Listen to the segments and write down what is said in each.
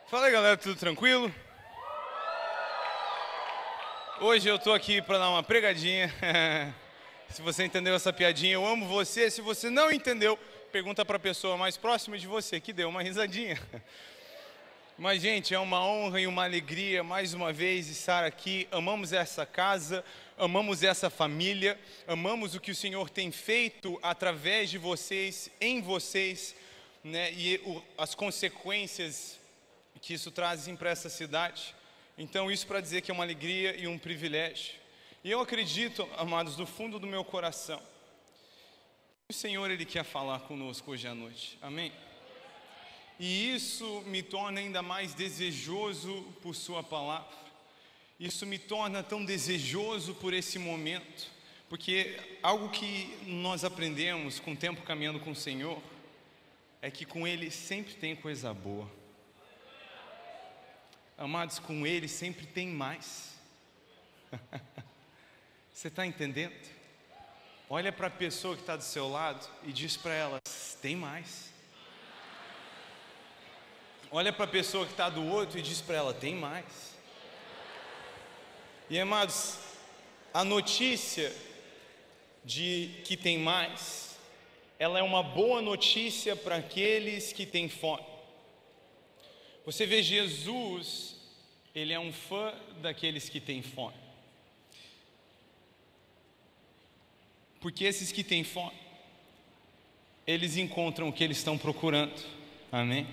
Fala aí, galera, tudo tranquilo? Hoje eu tô aqui para dar uma pregadinha. Se você entendeu essa piadinha, eu amo você. Se você não entendeu, pergunta para a pessoa mais próxima de você que deu uma risadinha. Mas, gente, é uma honra e uma alegria mais uma vez estar aqui. Amamos essa casa, amamos essa família, amamos o que o Senhor tem feito através de vocês, em vocês, né? E as consequências que isso traz para essa cidade. Então, isso para dizer que é uma alegria e um privilégio. E eu acredito, amados, do fundo do meu coração, que o Senhor, Ele quer falar conosco hoje à noite. Amém? E isso me torna ainda mais desejoso por Sua palavra. Isso me torna tão desejoso por esse momento. Porque algo que nós aprendemos com o tempo caminhando com o Senhor é que com Ele sempre tem coisa boa. Amados, com Ele sempre tem mais. Você está entendendo? Olha para a pessoa que está do seu lado e diz para ela: tem mais. Olha para a pessoa que está do outro e diz para ela: tem mais. E amados, a notícia de que tem mais, ela é uma boa notícia para aqueles que têm fome. Você vê, Jesus, Ele é um fã daqueles que têm fome. Porque esses que têm fome, eles encontram o que eles estão procurando. Amém?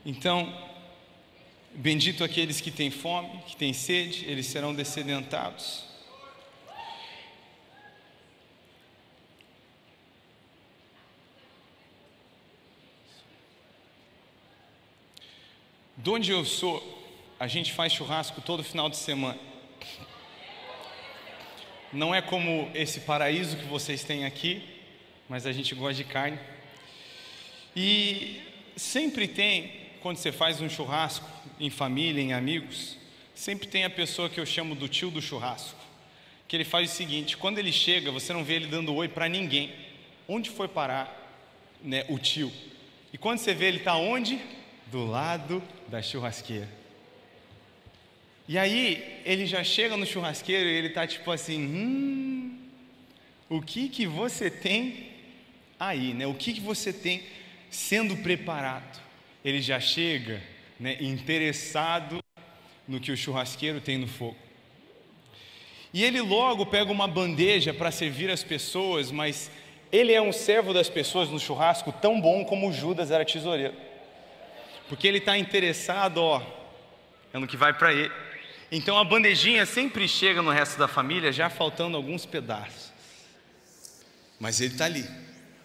Então, bendito aqueles que têm fome, que têm sede, eles serão dessedentados. De onde eu sou, a gente faz churrasco todo final de semana. Não é como esse paraíso que vocês têm aqui, mas a gente gosta de carne. E sempre tem, quando você faz um churrasco em família, em amigos, sempre tem a pessoa que eu chamo do tio do churrasco, que ele faz o seguinte: quando ele chega, você não vê ele dando oi para ninguém. Onde foi parar, né, o tio? E quando você vê, ele está onde? Do lado da churrasqueira. E aí ele já chega no churrasqueiro e ele está tipo assim: o que você tem aí, né? O que você tem sendo preparado? Ele já chega, né, interessado no que o churrasqueiro tem no fogo. E ele logo pega uma bandeja para servir as pessoas, mas ele é um servo das pessoas no churrasco tão bom como Judas era tesoureiro. Porque ele está interessado, é no que vai para ele. Então a bandejinha sempre chega no resto da família já faltando alguns pedaços. Mas ele está ali.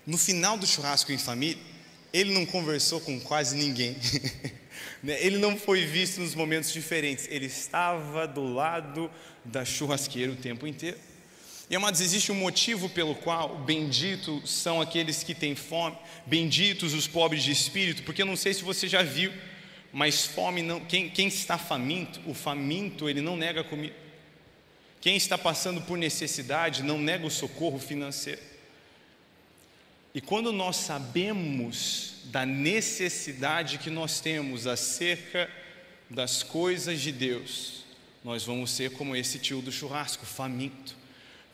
No final do churrasco em família, ele não conversou com quase ninguém. Ele não foi visto nos momentos diferentes. Ele estava do lado da churrasqueira o tempo inteiro. E, amados, existe um motivo pelo qual benditos são aqueles que têm fome, benditos os pobres de espírito, porque eu não sei se você já viu, mas fome não, quem está faminto, o faminto ele não nega comida. Quem está passando por necessidade não nega o socorro financeiro. E quando nós sabemos da necessidade que nós temos acerca das coisas de Deus, nós vamos ser como esse tio do churrasco, faminto.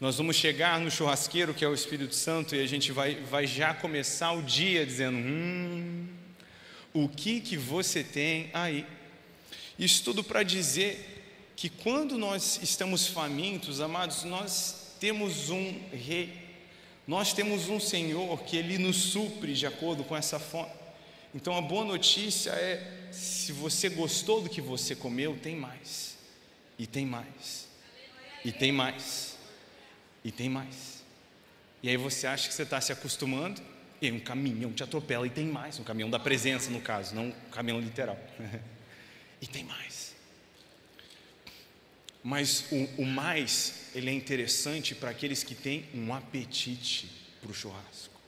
Nós vamos chegar no churrasqueiro, que é o Espírito Santo, e a gente vai já começar o dia dizendo: o que você tem aí? Isso tudo para dizer que quando nós estamos famintos, amados, nós temos um rei, nós temos um Senhor que Ele nos supre de acordo com essa fome. Então a boa notícia é: se você gostou do que você comeu, tem mais, e tem mais, e tem mais. E tem mais. E aí você acha que você está se acostumando, e aí um caminhão te atropela e tem mais. Um caminhão da presença, no caso, não um caminhão literal. E tem mais. Mas o mais, ele é interessante para aqueles que têm um apetite para o churrasco.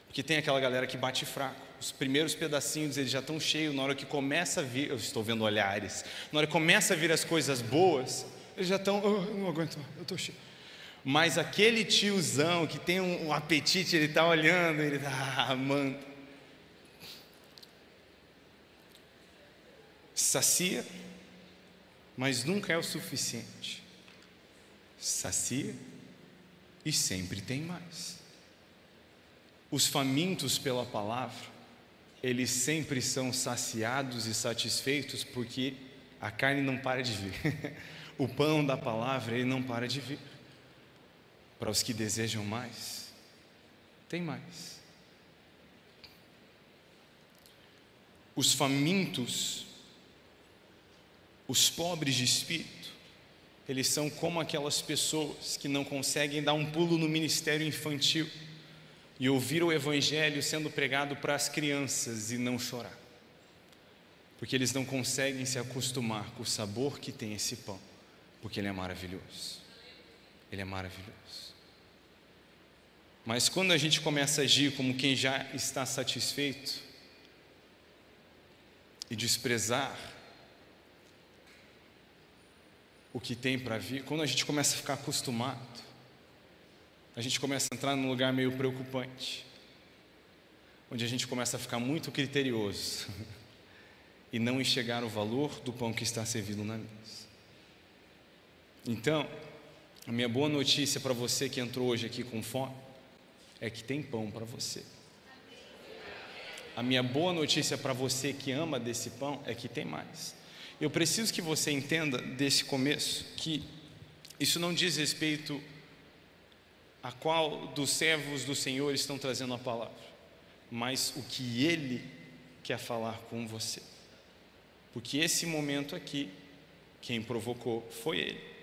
Porque tem aquela galera que bate fraco. Os primeiros pedacinhos eles já estão cheios. Na hora que começa a vir, eu estou vendo olhares, na hora que começa a vir as coisas boas, eles já estão: eu não aguento, eu estou cheio. Mas aquele tiozão que tem um apetite, ele está olhando, ele está amando. Sacia, mas nunca é o suficiente. Sacia e sempre tem mais. Os famintos pela palavra, eles sempre são saciados e satisfeitos, porque a carne não para de vir. O pão da palavra, ele não para de vir. Para os que desejam mais, tem mais. Os famintos, os pobres de espírito, eles são como aquelas pessoas que não conseguem dar um pulo no ministério infantil e ouvir o evangelho sendo pregado para as crianças e não chorar, porque eles não conseguem se acostumar com o sabor que tem esse pão, porque ele é maravilhoso. Ele é maravilhoso. Mas quando a gente começa a agir como quem já está satisfeito e desprezar o que tem para vir, quando a gente começa a ficar acostumado, a gente começa a entrar num lugar meio preocupante, onde a gente começa a ficar muito criterioso e não enxergar o valor do pão que está servido na mesa. Então, a minha boa notícia para você que entrou hoje aqui com fome é que tem pão para você. A minha boa notícia para você que ama desse pão é que tem mais. Eu preciso que você entenda desse começo que isso não diz respeito a qual dos servos do Senhor estão trazendo a palavra, mas o que Ele quer falar com você. Porque esse momento aqui, quem provocou foi Ele.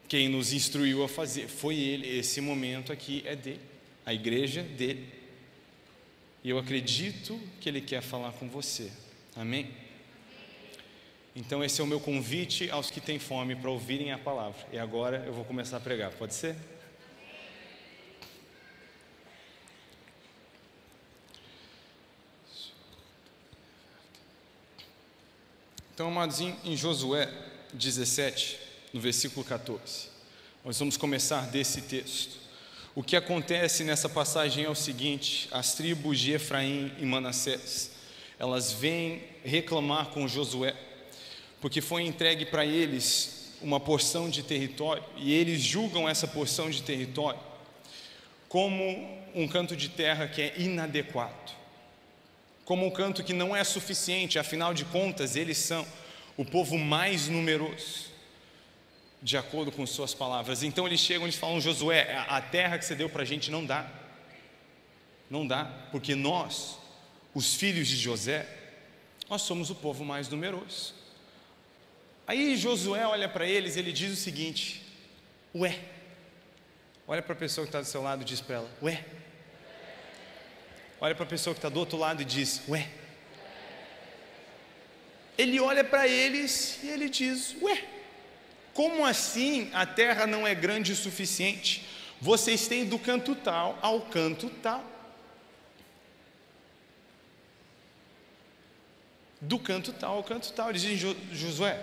Quem nos instruiu a fazer foi Ele. Esse momento aqui é dele, a igreja dele. E eu acredito que Ele quer falar com você. Amém? Então esse é o meu convite aos que têm fome para ouvirem a palavra. E agora eu vou começar a pregar, pode ser? Então, amados, em Josué 17, no versículo 14, nós vamos começar desse texto. O que acontece nessa passagem é o seguinte: as tribos de Efraim e Manassés, elas vêm reclamar com Josué, porque foi entregue para eles uma porção de território, e eles julgam essa porção de território como um canto de terra que é inadequado, como um canto que não é suficiente. Afinal de contas, eles são o povo mais numeroso, de acordo com suas palavras. Então eles chegam e falam: Josué, a terra que você deu para a gente não dá, porque nós, os filhos de José, nós somos o povo mais numeroso. Aí Josué olha para eles, ele diz o seguinte: ué, olha para a pessoa que está do seu lado e diz para ela: ué. Olha para a pessoa que está do outro lado e diz: ué. Ele olha para eles e ele diz: ué, como assim a terra não é grande o suficiente? Vocês têm do canto tal ao canto tal. Do canto tal ao canto tal. Eles dizem: Josué,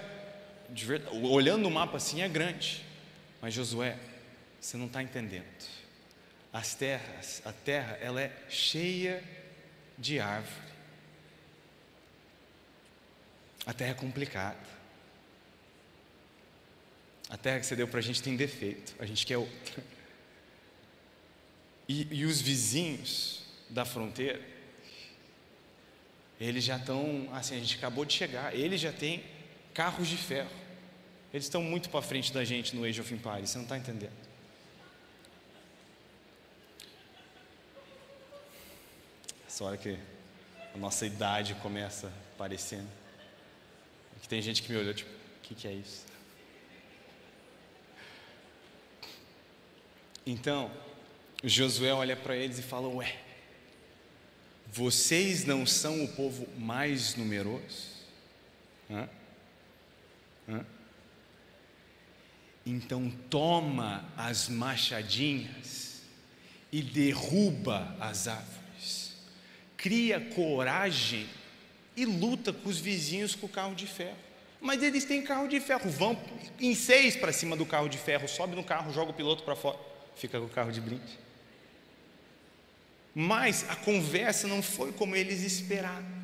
de verdade, olhando o mapa assim é grande, mas Josué, você não está entendendo. A terra, ela é cheia de árvore. A terra é complicada. A terra que você deu para a gente tem defeito, a gente quer outra. E os vizinhos da fronteira, eles já estão, assim, a gente acabou de chegar, eles já têm carros de ferro. Eles estão muito para frente da gente no Age of Empires, você não está entendendo. Essa hora que a nossa idade começa aparecendo, que tem gente que me olhou tipo: o que é isso? Então Josué olha para eles e fala: ué, vocês não são o povo mais numeroso? Então toma as machadinhas e derruba as árvores, cria coragem e luta com os vizinhos com o carro de ferro. Mas eles têm carro de ferro, vão em 6 para cima do carro de ferro, sobe no carro, joga o piloto para fora, fica com o carro de brinde. Mas a conversa não foi como eles esperaram.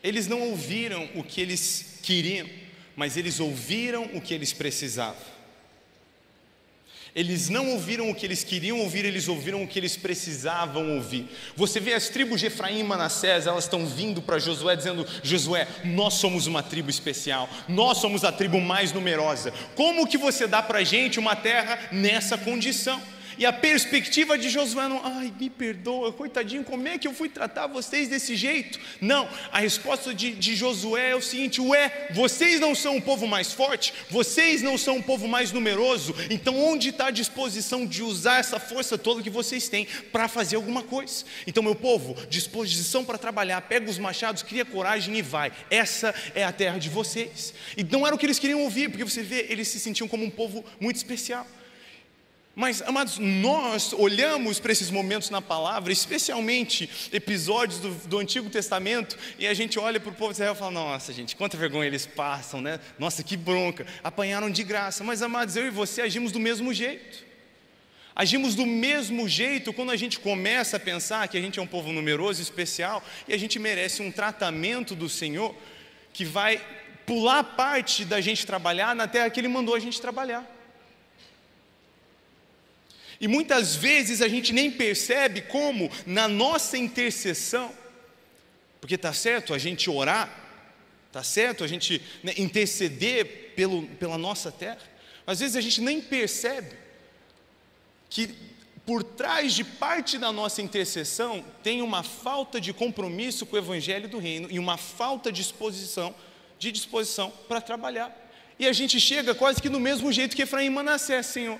eles não ouviram o que eles queriam, mas eles ouviram o que eles precisavam. Eles não ouviram o que eles queriam ouvir, eles ouviram o que eles precisavam ouvir. Você vê as tribos de Efraim e Manassés, elas estão vindo para Josué dizendo: Josué, nós somos uma tribo especial, nós somos a tribo mais numerosa. Como que você dá para a gente uma terra nessa condição? E a perspectiva de Josué não: ai, me perdoa, coitadinho, como é que eu fui tratar vocês desse jeito? Não, a resposta de Josué é o seguinte: ué, vocês não são um povo mais forte? Vocês não são um povo mais numeroso? Então onde está a disposição de usar essa força toda que vocês têm para fazer alguma coisa? Então, meu povo, disposição para trabalhar, pega os machados, cria coragem e vai. Essa é a terra de vocês. E não era o que eles queriam ouvir, porque você vê, eles se sentiam como um povo muito especial. Mas, amados, nós olhamos para esses momentos na palavra, especialmente episódios do Antigo Testamento, e a gente olha para o povo de Israel e fala: nossa, gente, quanta vergonha eles passam, né? Nossa, que bronca, apanharam de graça. Mas, amados, eu e você agimos do mesmo jeito. Agimos do mesmo jeito quando a gente começa a pensar que a gente é um povo numeroso e especial, e a gente merece um tratamento do Senhor que vai pular parte da gente trabalhar na terra que Ele mandou a gente trabalhar. E muitas vezes a gente nem percebe como na nossa intercessão, porque está certo a gente orar, está certo a gente interceder pela nossa terra, às vezes a gente nem percebe que por trás de parte da nossa intercessão tem uma falta de compromisso com o Evangelho do Reino e uma falta de disposição para trabalhar. E a gente chega quase que do mesmo jeito que Efraim e Manassés: Senhor,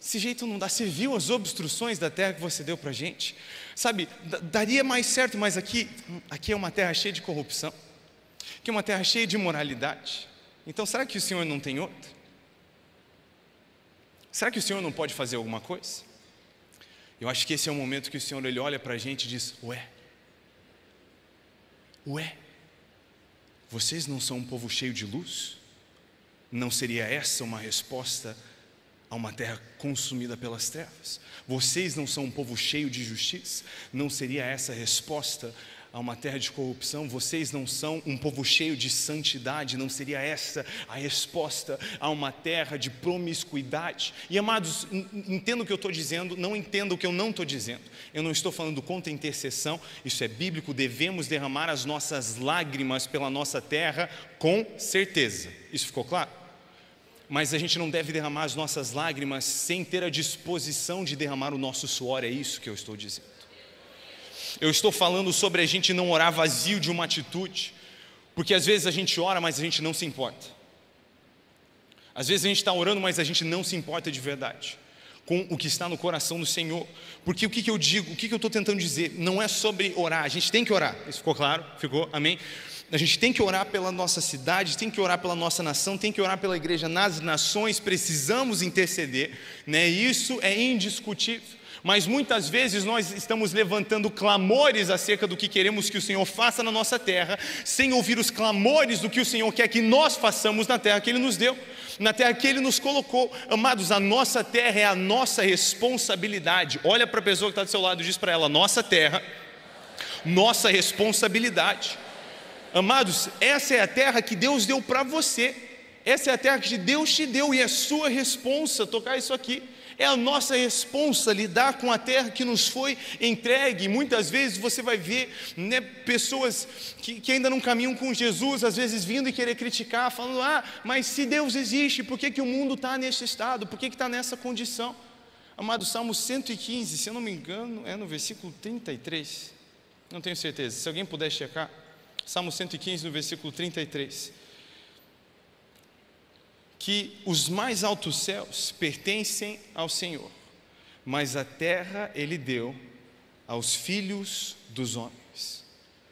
esse jeito não dá. Você viu as obstruções da terra que você deu para a gente? Sabe, daria mais certo, mas aqui é uma terra cheia de corrupção, aqui é uma terra cheia de imoralidade. Então será que o Senhor não tem outra? Será que o Senhor não pode fazer alguma coisa? Eu acho que esse é o momento que o Senhor ele olha para a gente e diz: ué, vocês não são um povo cheio de luz? Não seria essa uma resposta a uma terra consumida pelas trevas? Vocês não são um povo cheio de justiça? Não seria essa a resposta a uma terra de corrupção? Vocês não são um povo cheio de santidade? Não seria essa a resposta a uma terra de promiscuidade? E, amados, entenda o que eu estou dizendo, não entenda o que eu não estou dizendo. Eu não estou falando contra a intercessão, isso é bíblico. Devemos derramar as nossas lágrimas pela nossa terra, com certeza. Isso ficou claro? Mas a gente não deve derramar as nossas lágrimas sem ter a disposição de derramar o nosso suor. É isso que eu estou dizendo. Eu estou falando sobre a gente não orar vazio de uma atitude, porque às vezes a gente ora, mas a gente não se importa. Às vezes a gente está orando, mas a gente não se importa de verdade com o que está no coração do Senhor. Porque o que eu digo, o que eu estou tentando dizer, não é sobre orar. A gente tem que orar. Isso ficou claro? Ficou? Amém? A gente tem que orar pela nossa cidade, tem que orar pela nossa nação, tem que orar pela igreja nas nações, precisamos interceder, né? Isso é indiscutível. Mas muitas vezes nós estamos levantando clamores acerca do que queremos que o Senhor faça na nossa terra, sem ouvir os clamores do que o Senhor quer que nós façamos na terra que Ele nos deu, na terra que Ele nos colocou. Amados, a nossa terra é a nossa responsabilidade. Olha para a pessoa que está do seu lado e diz para ela: nossa terra, nossa responsabilidade. Amados, essa é a terra que Deus deu para você, essa é a terra que Deus te deu, e é sua responsa tocar isso aqui. É a nossa responsa lidar com a terra que nos foi entregue. Muitas vezes você vai ver, né, pessoas que ainda não caminham com Jesus, às vezes vindo e querer criticar, falando: mas se Deus existe, por que o mundo está nesse estado? Por que está nessa condição? Amado, Salmo 115, se eu não me engano, é no versículo 33, não tenho certeza, se alguém puder checar. Salmo 115, no versículo 33, que os mais altos céus pertencem ao Senhor, mas a terra Ele deu aos filhos dos homens.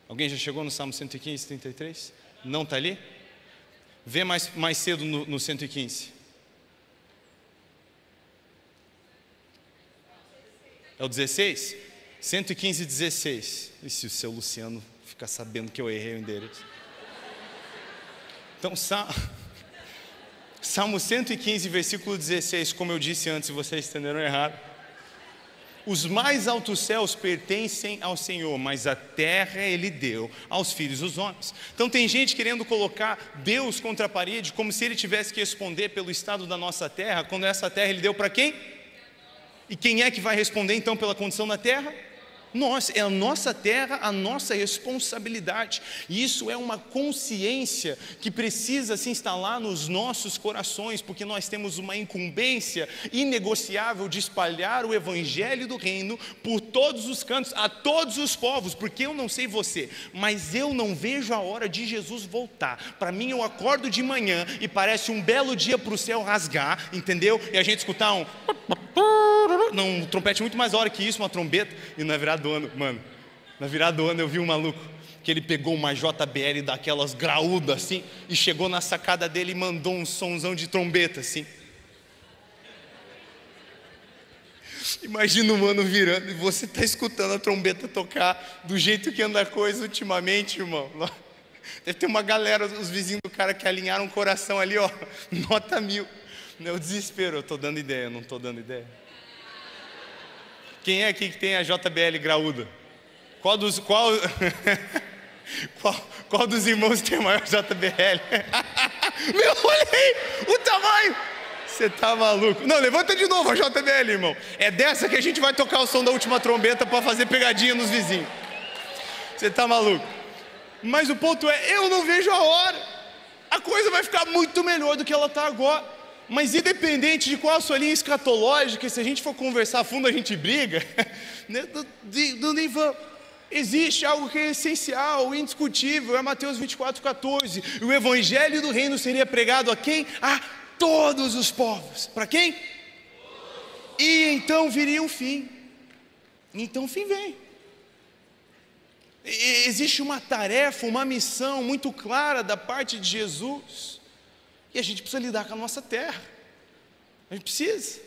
Alguém já chegou no Salmo 115, 33? Não está ali? Vê mais cedo no 115. É o 16? 115, 16. E se o seu Luciano ficar sabendo que eu errei o endereço? Então, Salmo 115, versículo 16, como eu disse antes, vocês entenderam errado. Os mais altos céus pertencem ao Senhor, mas a terra Ele deu aos filhos dos homens. Então tem gente querendo colocar Deus contra a parede, como se Ele tivesse que responder pelo estado da nossa terra, quando essa terra Ele deu para quem? E quem é que vai responder então pela condição da terra? Nós, é a nossa terra, a nossa responsabilidade. E isso é uma consciência que precisa se instalar nos nossos corações, porque nós temos uma incumbência inegociável de espalhar o evangelho do reino por todos os cantos, a todos os povos, porque eu não sei você, mas eu não vejo a hora de Jesus voltar. Para mim, eu acordo de manhã e parece um belo dia para o céu rasgar, entendeu? E a gente escutar um trompete muito mais da hora que isso, uma trombeta. E na virada do ano, mano, na virada do ano eu vi um maluco que ele pegou uma JBL daquelas graúdas assim e chegou na sacada dele e mandou um sonzão de trombeta assim. Imagina o mano virando e você tá escutando a trombeta tocar do jeito que anda a coisa ultimamente, irmão. Deve ter uma galera, os vizinhos do cara que alinharam o coração ali, ó, nota 1000. Não é o desespero, eu tô dando ideia, não tô dando ideia. Quem é aqui que tem a JBL graúda? Qual dos irmãos tem a maior JBL? Meu, olha aí o tamanho! Você tá maluco? Não, levanta de novo a JBL, irmão. É dessa que a gente vai tocar o som da última trombeta para fazer pegadinha nos vizinhos. Você tá maluco? Mas o ponto é, eu não vejo a hora. A coisa vai ficar muito melhor do que ela está agora. Mas independente de qual a sua linha escatológica, se a gente for conversar a fundo a gente briga, né? Nem vamos. Existe algo que é essencial, indiscutível, é Mateus 24:14. O evangelho do reino seria pregado a quem? A todos os povos. Para quem? E então viria o fim. Então o fim vem. Existe uma tarefa, uma missão muito clara da parte de Jesus. E a gente precisa lidar com a nossa terra. A gente precisa.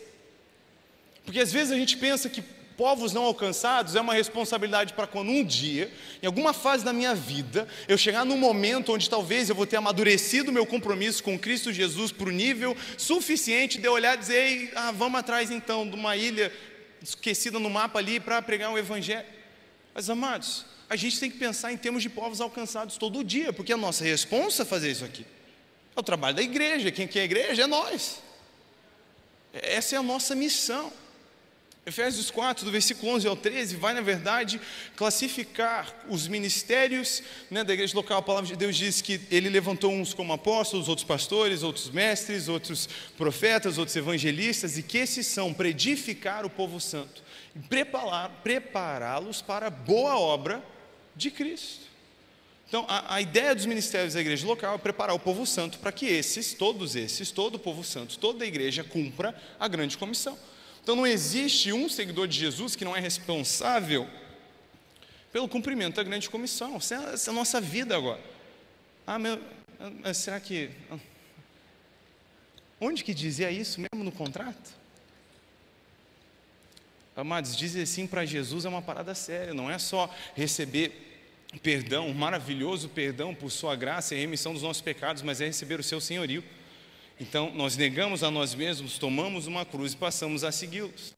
Porque às vezes a gente pensa que povos não alcançados é uma responsabilidade para quando um dia, em alguma fase da minha vida, eu chegar num momento onde talvez eu vou ter amadurecido meu compromisso com Cristo Jesus para o nível suficiente de eu olhar e dizer, vamos atrás então de uma ilha esquecida no mapa ali para pregar o evangelho. Mas amados, a gente tem que pensar em termos de povos alcançados todo dia, porque a nossa responsa é fazer isso aqui. É o trabalho da igreja, quem é a igreja é nós. Essa é a nossa missão. Efésios 4, do versículo 11 ao 13, vai na verdade classificar os ministérios, né, da igreja local. A palavra de Deus diz que Ele levantou uns como apóstolos, outros pastores, outros mestres, outros profetas, outros evangelistas, e que esses são para edificar o povo santo e prepará-los para a boa obra de Cristo. Então, a ideia dos ministérios da igreja local é preparar o povo santo para que todo o povo santo, toda a igreja cumpra a grande comissão. Então, não existe um seguidor de Jesus que não é responsável pelo cumprimento da grande comissão. Essa é a nossa vida agora. Será que... Onde que dizia isso mesmo no contrato? Amados, dizer sim para Jesus é uma parada séria, não é só receber perdão, um maravilhoso perdão por sua graça e remissão dos nossos pecados, mas é receber o seu senhorio. Então nós negamos a nós mesmos, tomamos uma cruz e passamos a segui-los.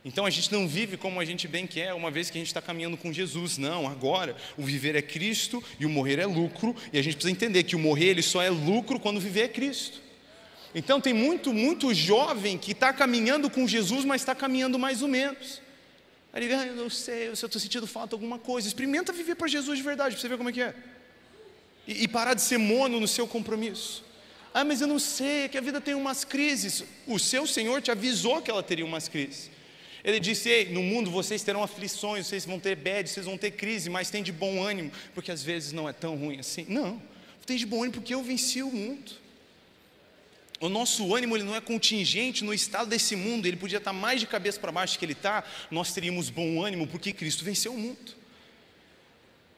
Então a gente não vive como a gente bem quer, uma vez que a gente está caminhando com Jesus. Não, agora o viver é Cristo e o morrer é lucro, e a gente precisa entender que o morrer ele só é lucro quando viver é Cristo. Então tem muito jovem que está caminhando com Jesus, mas está caminhando mais ou menos. Aí ele, eu não sei, se eu estou sentindo falta de alguma coisa. Experimenta viver para Jesus de verdade, para você ver como é que é. E parar de ser mono no seu compromisso. Mas eu não sei, que a vida tem umas crises. O seu Senhor te avisou que ela teria umas crises. Ele disse, ei, no mundo vocês terão aflições, vocês vão ter bad, vocês vão ter crise, mas tem de bom ânimo, porque às vezes não é tão ruim assim. Não, tem de bom ânimo porque eu venci o mundo. O nosso ânimo ele não é contingente no estado desse mundo, ele podia estar mais de cabeça para baixo que ele está, nós teríamos bom ânimo porque Cristo venceu o mundo.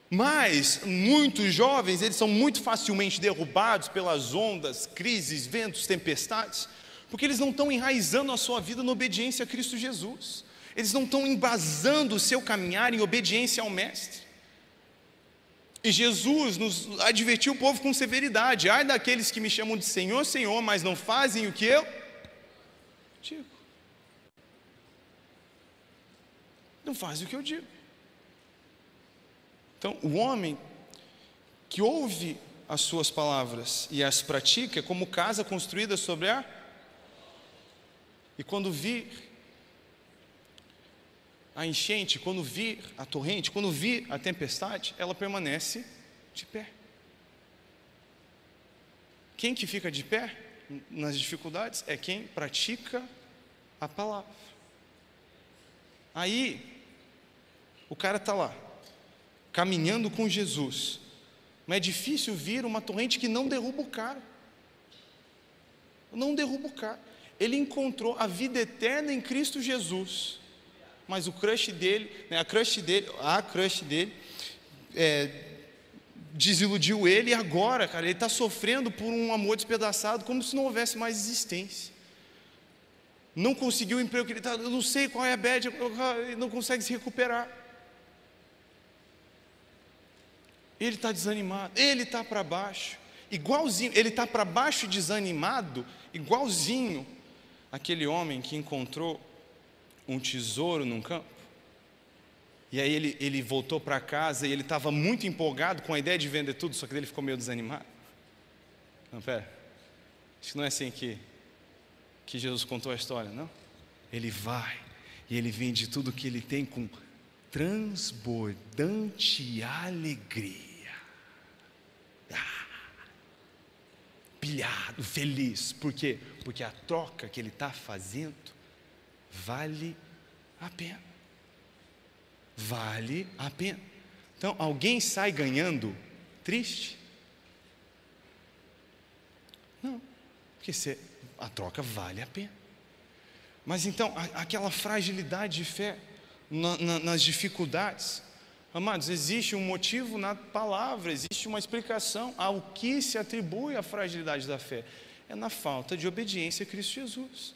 Mas muitos jovens, eles são muito facilmente derrubados pelas ondas, crises, ventos, tempestades, porque eles não estão enraizando a sua vida na obediência a Cristo Jesus, eles não estão embasando o seu caminhar em obediência ao Mestre. E Jesus nos advertiu o povo com severidade, ai daqueles que me chamam de Senhor, Senhor, mas não fazem o que eu digo. não fazem o que eu digo. Então, o homem que ouve as suas palavras e as pratica é como casa construída sobre a... E quando vir a enchente, quando vir a torrente, quando vir a tempestade, ela permanece de pé. Quem que fica de pé nas dificuldades é quem pratica a palavra. Aí, o cara está lá, caminhando com Jesus, mas é difícil vir uma torrente que não derruba o cara. Não derruba o cara. Ele encontrou a vida eterna em Cristo Jesus, mas o crush dele, né, a crush dele desiludiu ele, e agora, cara, ele está sofrendo por um amor despedaçado, como se não houvesse mais existência. Não conseguiu o emprego que ele está, eu não sei qual é a bad, ele não consegue se recuperar. Ele está desanimado, ele está para baixo, igualzinho, ele está para baixo e desanimado, igualzinho aquele homem que encontrou um tesouro num campo. E aí ele voltou para casa e ele estava muito empolgado com a ideia de vender tudo, só que ele ficou meio desanimado. Não, pera, acho que não é assim que Jesus contou a história, não? Ele vai e ele vende tudo que ele tem com transbordante alegria. Pilhado, feliz. Por quê? Porque a troca que ele está fazendo vale a pena. Vale a pena. Então, alguém sai ganhando triste? Não, porque a troca vale a pena. Mas então, aquela fragilidade de fé nas dificuldades, amados, existe um motivo na palavra, existe uma explicação ao que se atribui a fragilidade da fé. É na falta de obediência a Cristo Jesus.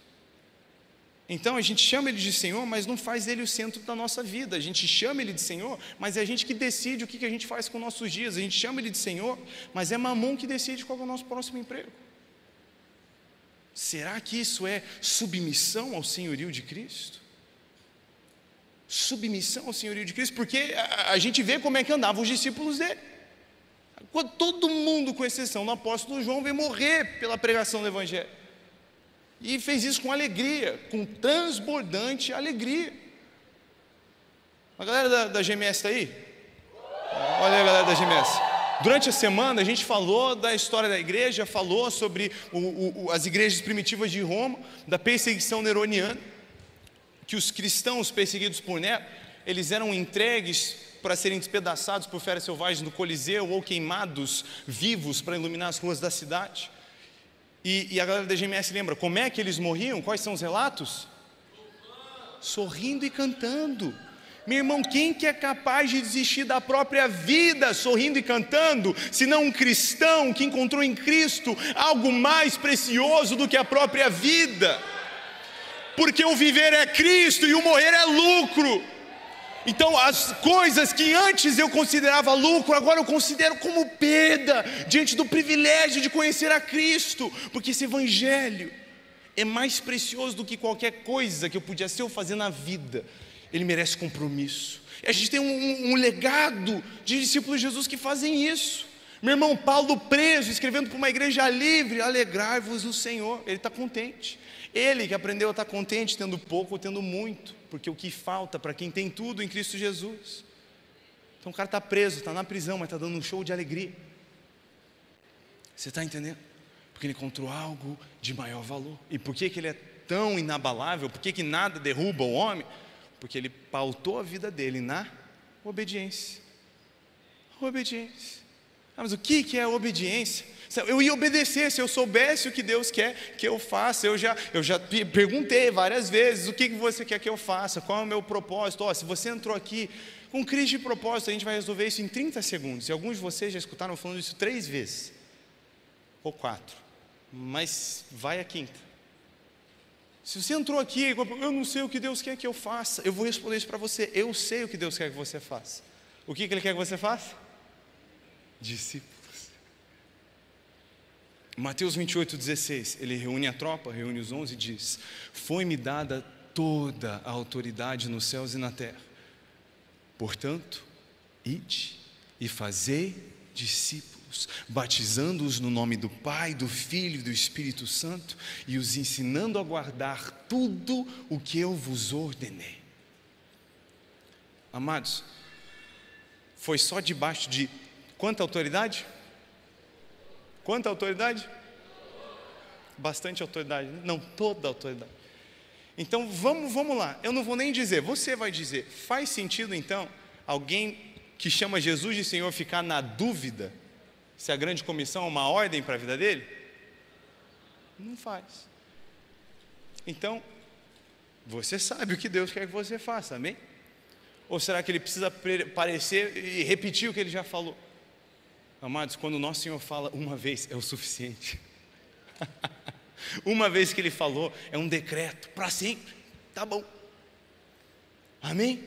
Então a gente chama Ele de Senhor, mas não faz Ele o centro da nossa vida. A gente chama Ele de Senhor, mas é a gente que decide o que a gente faz com nossos dias. A gente chama Ele de Senhor, mas é Mamon que decide qual é o nosso próximo emprego. Será que isso é submissão ao senhorio de Cristo? Submissão ao senhorio de Cristo, porque a gente vê como é que andavam os discípulos dele. Quando todo mundo, com exceção do apóstolo João, veio morrer pela pregação do Evangelho. E fez isso com alegria, com transbordante alegria. A galera da GMS está aí? Olha aí a galera da GMS. Durante a semana a gente falou da história da igreja, falou sobre as igrejas primitivas de Roma, da perseguição neroniana, que os cristãos perseguidos por Nero, eles eram entregues para serem despedaçados por feras selvagens no Coliseu, ou queimados vivos para iluminar as ruas da cidade. E a galera da GMS lembra, como é que eles morriam? Quais são os relatos? Sorrindo e cantando. Meu irmão, quem que é capaz de desistir da própria vida sorrindo e cantando, senão um cristão que encontrou em Cristo algo mais precioso do que a própria vida? Porque o viver é Cristo e o morrer é lucro. Então as coisas que antes eu considerava lucro, agora eu considero como perda, diante do privilégio de conhecer a Cristo, porque esse Evangelho é mais precioso do que qualquer coisa que eu podia ser ou fazer na vida. Ele merece compromisso. E a gente tem um legado de discípulos de Jesus que fazem isso. Meu irmão, Paulo preso, escrevendo para uma igreja livre, alegrai-vos no Senhor. Ele está contente. Ele que aprendeu a estar contente, tendo pouco ou tendo muito, porque o que falta para quem tem tudo em Cristo Jesus. Então o cara está preso, está na prisão, mas está dando um show de alegria. Você está entendendo? Porque ele encontrou algo de maior valor. E por que ele é tão inabalável? Por que nada derruba o homem? Porque ele pautou a vida dele na obediência. Obediência. Mas o que é obediência? Eu ia obedecer se eu soubesse o que Deus quer que eu faça. Eu já perguntei várias vezes, o que você quer que eu faça? Qual é o meu propósito? Se você entrou aqui com crise de propósito, a gente vai resolver isso em 30 segundos. E alguns de vocês já escutaram falando isso 3 vezes. Ou 4. Mas vai a quinta. Se você entrou aqui, eu não sei o que Deus quer que eu faça, eu vou responder isso para você. Eu sei o que Deus quer que você faça. O que Ele quer que você faça? Discípulos. Mateus 28:16, ele reúne a tropa, reúne os 11 e diz: foi-me dada toda a autoridade nos céus e na terra. Portanto, ide e fazei discípulos, batizando-os no nome do Pai, do Filho e do Espírito Santo, e os ensinando a guardar tudo o que eu vos ordenei. Amados, foi só debaixo de quanta autoridade? Quanta autoridade? Bastante autoridade, não toda autoridade. Então vamos lá, eu não vou nem dizer, você vai dizer. Faz sentido então alguém que chama Jesus de Senhor ficar na dúvida se a grande comissão é uma ordem para a vida dele? Não faz. Então, você sabe o que Deus quer que você faça, amém? Ou será que ele precisa parecer e repetir o que ele já falou? Amados, quando o nosso Senhor fala uma vez, é o suficiente. Uma vez que ele falou, é um decreto, para sempre, tá bom. Amém?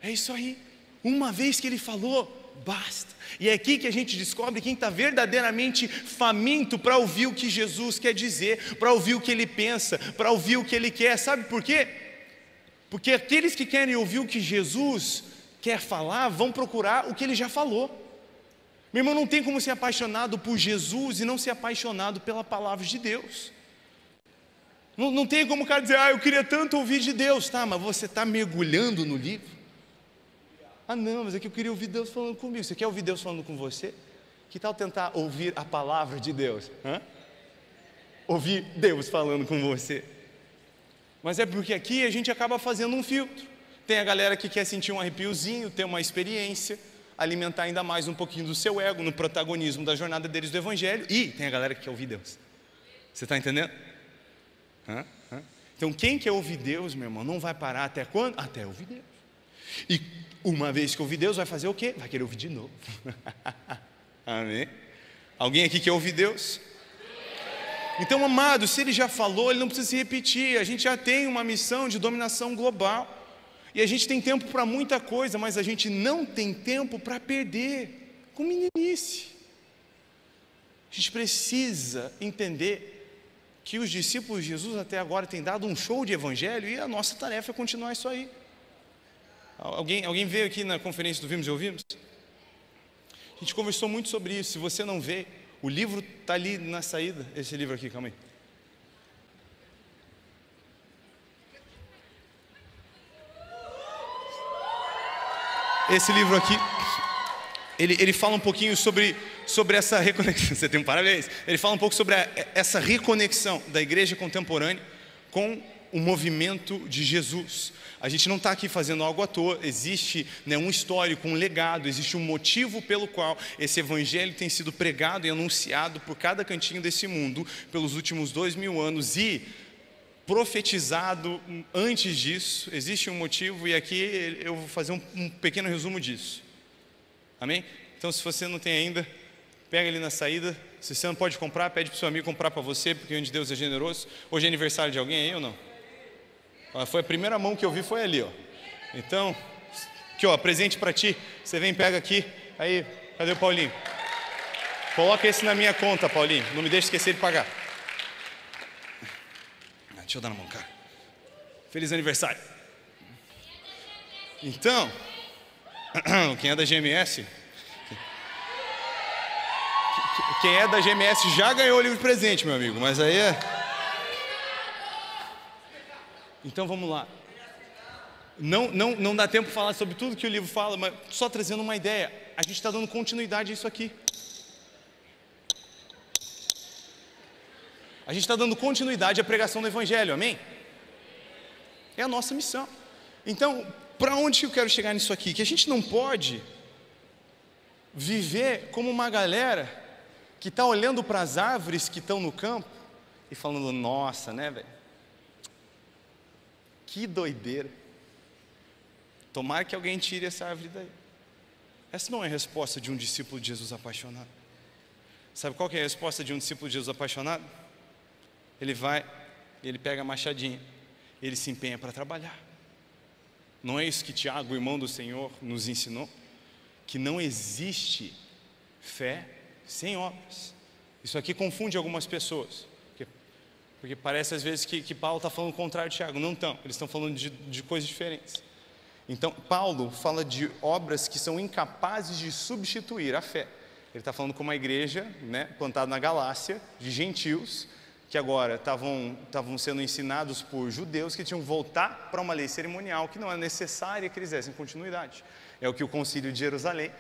É isso aí. Uma vez que ele falou, basta. E é aqui que a gente descobre quem está verdadeiramente faminto para ouvir o que Jesus quer dizer, para ouvir o que ele pensa, para ouvir o que ele quer. Sabe por quê? Porque aqueles que querem ouvir o que Jesus quer falar, vão procurar o que ele já falou. Meu irmão, não tem como ser apaixonado por Jesus e não ser apaixonado pela palavra de Deus. Não tem como o cara dizer, eu queria tanto ouvir de Deus. Tá, mas você está mergulhando no livro? Não, mas é que eu queria ouvir Deus falando comigo. Você quer ouvir Deus falando com você? Que tal tentar ouvir a palavra de Deus? Ouvir Deus falando com você. Mas é porque aqui a gente acaba fazendo um filtro. Tem a galera que quer sentir um arrepiozinho, ter uma experiência, alimentar ainda mais um pouquinho do seu ego no protagonismo da jornada deles do Evangelho. E tem a galera que quer ouvir Deus. Você está entendendo? Então quem quer ouvir Deus, meu irmão, não vai parar até quando? Até ouvir Deus. E uma vez que ouvir Deus, vai fazer o quê? Vai querer ouvir de novo. Amém? Alguém aqui quer ouvir Deus? Então, amado, se ele já falou, ele não precisa se repetir. A gente já tem uma missão de dominação global. E a gente tem tempo para muita coisa, mas a gente não tem tempo para perder com meninice. A gente precisa entender que os discípulos de Jesus até agora têm dado um show de evangelho e a nossa tarefa é continuar isso aí. Alguém veio aqui na conferência do Vimos e Ouvimos? A gente conversou muito sobre isso. Se você não vê, o livro está ali na saída. Esse livro aqui, calma aí. Esse livro aqui, ele fala um pouquinho sobre essa reconexão. Você tem um parabéns. Ele fala um pouco sobre essa reconexão da igreja contemporânea com o movimento de Jesus. A gente não está aqui fazendo algo à toa. Existe um histórico, um legado, existe um motivo pelo qual esse evangelho tem sido pregado e anunciado por cada cantinho desse mundo pelos últimos 2000 anos e profetizado antes disso. Existe um motivo e aqui eu vou fazer um pequeno resumo disso. Amém? Então, se você não tem ainda, pega ali na saída. Se você não pode comprar, pede para o seu amigo comprar para você, porque onde Deus é generoso. Hoje é aniversário de alguém aí ou não? Foi a primeira mão que eu vi, foi ali, ó. Então, aqui, ó, presente para ti. Você vem, pega aqui. Aí, cadê o Paulinho? Coloca esse na minha conta, Paulinho. Não me deixe esquecer de pagar. Deixa eu dar na mão, cara. Feliz aniversário. Então, quem é da GMS? Quem é da GMS já ganhou o livro de presente, meu amigo. Mas aí é... Então vamos lá. Não dá tempo de falar sobre tudo que o livro fala, mas só trazendo uma ideia. A gente está dando continuidade a isso aqui. A gente está dando continuidade à pregação do Evangelho, amém? É a nossa missão. Então, para onde eu quero chegar nisso aqui? Que a gente não pode viver como uma galera que está olhando para as árvores que estão no campo e falando, nossa, né, velho? Que doideira. Tomara que alguém tire essa árvore daí. Essa não é a resposta de um discípulo de Jesus apaixonado. Sabe qual que é a resposta de um discípulo de Jesus apaixonado? Ele vai, ele pega a machadinha, ele se empenha para trabalhar. Não é isso que Tiago, irmão do Senhor, nos ensinou? Que não existe fé sem obras. Isso aqui confunde algumas pessoas. Porque parece às vezes que Paulo está falando o contrário de Tiago. Não estão, eles estão falando de coisas diferentes. Então, Paulo fala de obras que são incapazes de substituir a fé. Ele está falando com uma igreja, plantada na Galácia, de gentios, que agora estavam sendo ensinados por judeus que tinham que voltar para uma lei cerimonial que não é necessária que eles dessem continuidade. É o que o Concílio de Jerusalém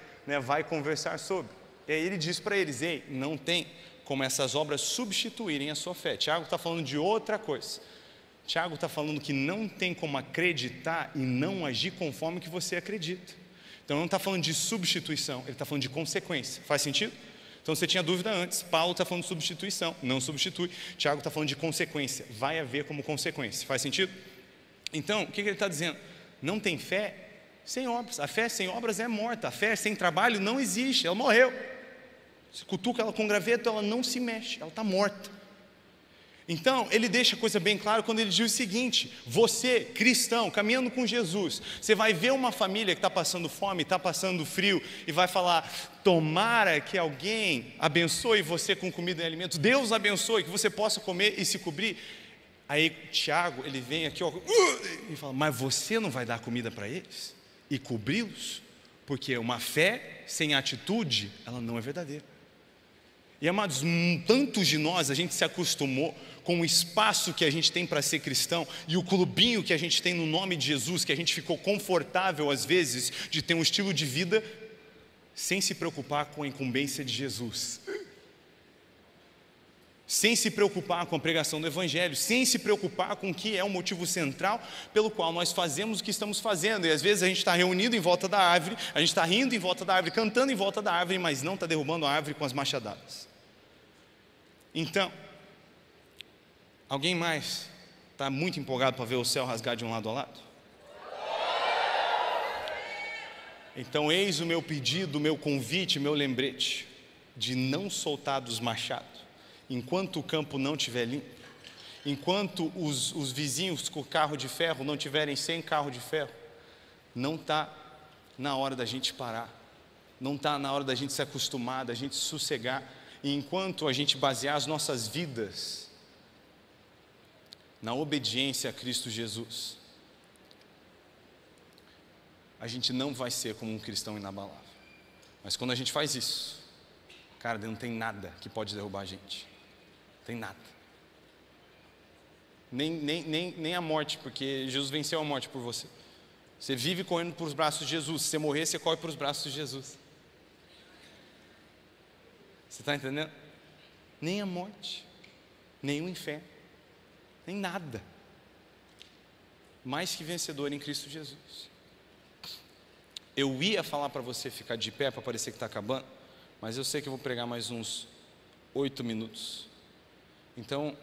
vai conversar sobre. E aí ele diz para eles: ei, não tem como essas obras substituírem a sua fé. Tiago está falando de outra coisa. Tiago está falando que não tem como acreditar e não agir conforme que você acredita. Então não está falando de substituição, ele está falando de consequência. Faz sentido? Então você tinha dúvida antes. Paulo está falando de substituição, não substitui. Tiago está falando de consequência, vai haver como consequência. Faz sentido? Então, o que ele está dizendo? Não tem fé sem obras. A fé sem obras é morta. A fé sem trabalho não existe, ela morreu. Se cutuca ela com graveto, ela não se mexe, ela está morta. Então, ele deixa a coisa bem clara quando ele diz o seguinte: você, cristão, caminhando com Jesus, você vai ver uma família que está passando fome, está passando frio, e vai falar: tomara que alguém abençoe você com comida e alimento, Deus abençoe, que você possa comer e se cobrir. Aí Tiago, ele vem aqui e fala: mas você não vai dar comida para eles e cobri-los? Porque uma fé sem atitude, ela não é verdadeira. E amados, tantos de nós, a gente se acostumou com o espaço que a gente tem para ser cristão e o clubinho que a gente tem no nome de Jesus, que a gente ficou confortável às vezes de ter um estilo de vida sem se preocupar com a incumbência de Jesus, sem se preocupar com a pregação do Evangelho, sem se preocupar com o que é o motivo central pelo qual nós fazemos o que estamos fazendo. E às vezes a gente está reunido em volta da árvore, a gente está rindo em volta da árvore, cantando em volta da árvore, mas não está derrubando a árvore com as machadadas. Então, alguém mais está muito empolgado para ver o céu rasgar de um lado ao lado? Então, eis o meu pedido, o meu convite, meu lembrete, de não soltar dos machados, enquanto o campo não estiver limpo, enquanto os vizinhos com carro de ferro não tiverem sem carro de ferro, não está na hora da gente parar, não está na hora da gente se acostumar, da gente sossegar, e enquanto a gente basear as nossas vidas na obediência a Cristo Jesus, a gente não vai ser como um cristão inabalável. Mas quando a gente faz isso, cara, não tem nada que pode derrubar a gente. Tem nada. Nem a morte, porque Jesus venceu a morte por você. Você vive correndo para os braços de Jesus. Se você morrer, você corre para os braços de Jesus. Você está entendendo? Nem a morte, nem o inferno, nem nada. Mais que vencedor em Cristo Jesus. Eu ia falar para você ficar de pé para parecer que está acabando, mas eu sei que eu vou pregar mais uns 8 minutos. Então,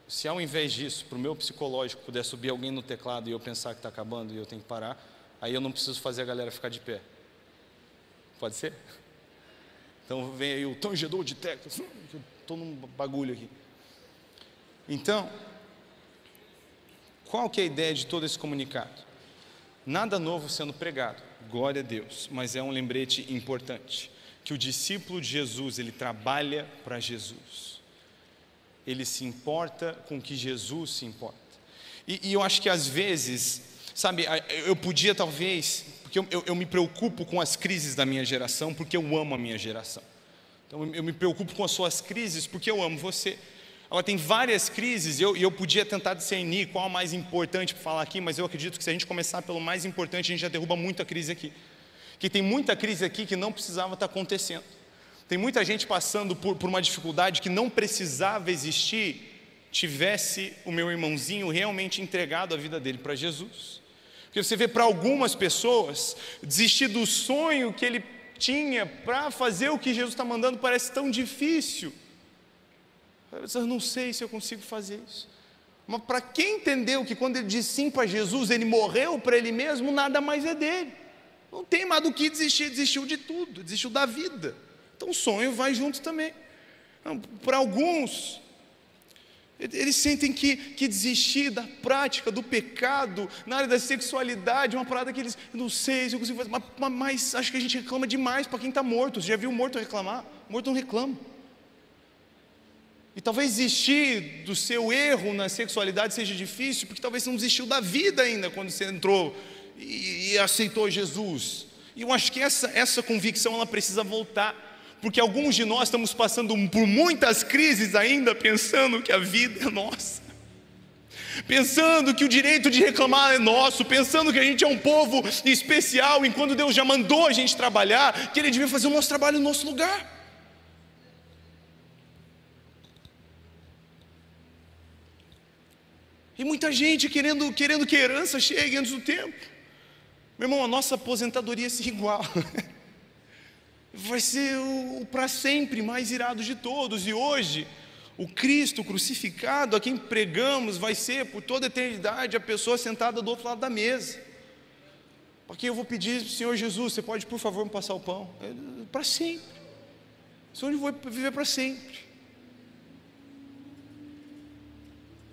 se ao invés disso, para o meu psicológico, puder subir alguém no teclado e eu pensar que está acabando e eu tenho que parar, aí eu não preciso fazer a galera ficar de pé. Pode ser? Então vem aí o tangedor de teclas, eu estou num bagulho aqui. Então, qual que é a ideia de todo esse comunicado? Nada novo sendo pregado, glória a Deus, mas é um lembrete importante, que o discípulo de Jesus, ele trabalha para Jesus, ele se importa com o que Jesus se importa. E eu acho que às vezes, sabe, eu podia talvez, porque eu me preocupo com as crises da minha geração, porque eu amo a minha geração. Então eu me preocupo com as suas crises, porque eu amo você. Agora tem várias crises, e eu podia tentar discernir qual a mais importante para falar aqui, mas eu acredito que se a gente começar pelo mais importante, a gente já derruba muita crise aqui. Que tem muita crise aqui que não precisava estar acontecendo. Tem muita gente passando por uma dificuldade que não precisava existir, tivesse o meu irmãozinho realmente entregado a vida dele para Jesus. Porque você vê, para algumas pessoas, desistir do sonho que ele tinha para fazer o que Jesus está mandando parece tão difícil. Eu não sei se eu consigo fazer isso. Mas para quem entendeu que quando ele diz sim para Jesus, ele morreu para ele mesmo, nada mais é dele. Não tem mais do que desistir, desistiu de tudo, desistiu da vida. Então o sonho vai junto também. Para alguns, eles sentem que desistir da prática, do pecado, na área da sexualidade, é uma parada que eles, eu não sei se eu consigo fazer, mas acho que a gente reclama demais para quem está morto. Você já viu o morto reclamar? O morto não reclama. E talvez desistir do seu erro na sexualidade seja difícil, porque talvez você não desistiu da vida ainda quando você entrou e aceitou Jesus. E eu acho que essa convicção ela precisa voltar, porque alguns de nós estamos passando por muitas crises ainda, pensando que a vida é nossa, pensando que o direito de reclamar é nosso, pensando que a gente é um povo especial, enquanto Deus já mandou a gente trabalhar, que Ele devia fazer o nosso trabalho no nosso lugar. E muita gente querendo que a herança chegue antes do tempo. Meu irmão, a nossa aposentadoria é igual. Vai ser o para sempre mais irado de todos. E hoje, o Cristo crucificado, a quem pregamos, vai ser por toda a eternidade a pessoa sentada do outro lado da mesa. Porque eu vou pedir, Senhor Jesus, você pode por favor me passar o pão? Para sempre. O Senhor vai viver para sempre.